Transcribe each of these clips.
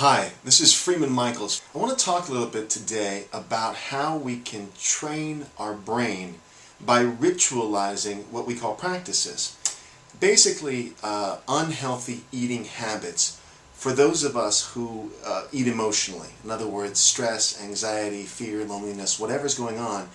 Hi, this is Freeman Michaels. I want to talk a little bit today about how we can train our brain by ritualizing what we call practices. Basically, unhealthy eating habits for those of us who eat emotionally. In other words, stress, anxiety, fear, loneliness, whatever's going on,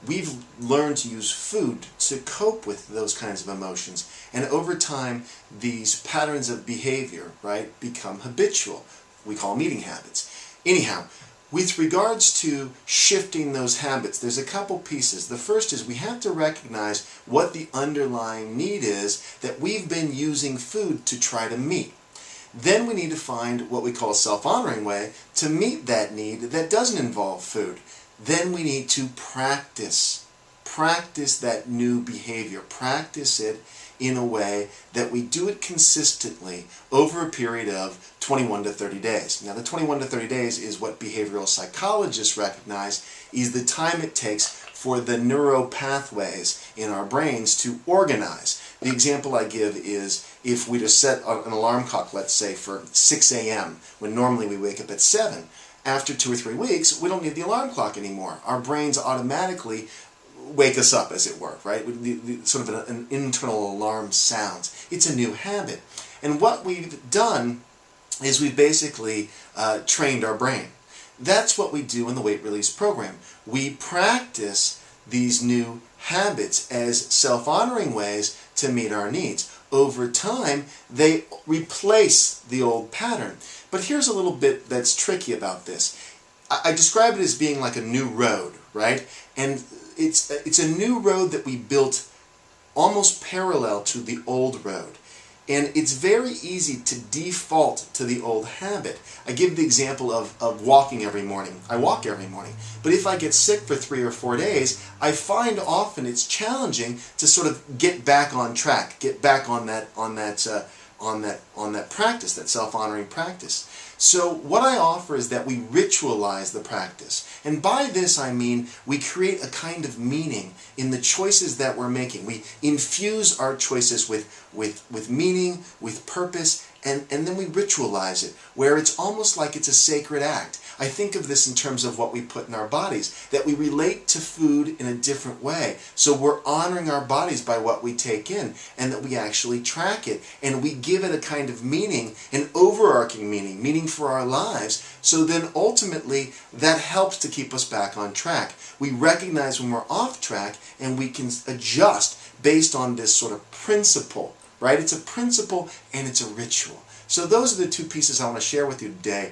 we've learned to use food to cope with those kinds of emotions. And over time, these patterns of behavior, right, become habitual. We call them eating habits. Anyhow, with regards to shifting those habits, there's a couple pieces. The first is we have to recognize what the underlying need is that we've been using food to try to meet. Then we need to find what we call a self-honoring way to meet that need that doesn't involve food. Then we need to practice that new behavior, practice it in a way that we do it consistently over a period of 21 to 30 days. Now the 21 to 30 days is what behavioral psychologists recognize is the time it takes for the neural pathways in our brains to organize. The example I give is if we just set an alarm clock, let's say for 6 a.m., when normally we wake up at 7. After 2 or 3 weeks, we don't need the alarm clock anymore. Our brains automatically wake us up, as it were, right? Sort of an internal alarm sounds. It's a new habit. And what we've done is we've basically trained our brain. That's what we do in the weight release program. We practice these new habits as self-honoring ways to meet our needs. Over time, they replace the old pattern. But here's a little bit that's tricky about this. I describe it as being like a new road, right? And it's a new road that we built almost parallel to the old road. And it's very easy to default to the old habit. I give the example of walking every morning. I walk every morning. But if I get sick for 3 or 4 days, I find often it's challenging to sort of get back on track, get back on that practice, that self-honoring practice. So what I offer is that we ritualize the practice. And by this I mean we create a kind of meaning in the choices that we're making. We infuse our choices with meaning, with purpose, and then we ritualize it, where it's almost like it's a sacred act. I think of this in terms of what we put in our bodies, that we relate to food in a different way. So we're honoring our bodies by what we take in, and that we actually track it, and we give it a kind of meaning, an overarching meaning for our lives, so then ultimately that helps to keep us back on track. We recognize when we're off track, and we can adjust based on this sort of principle, right? It's a principle and it's a ritual. So those are the two pieces I want to share with you today.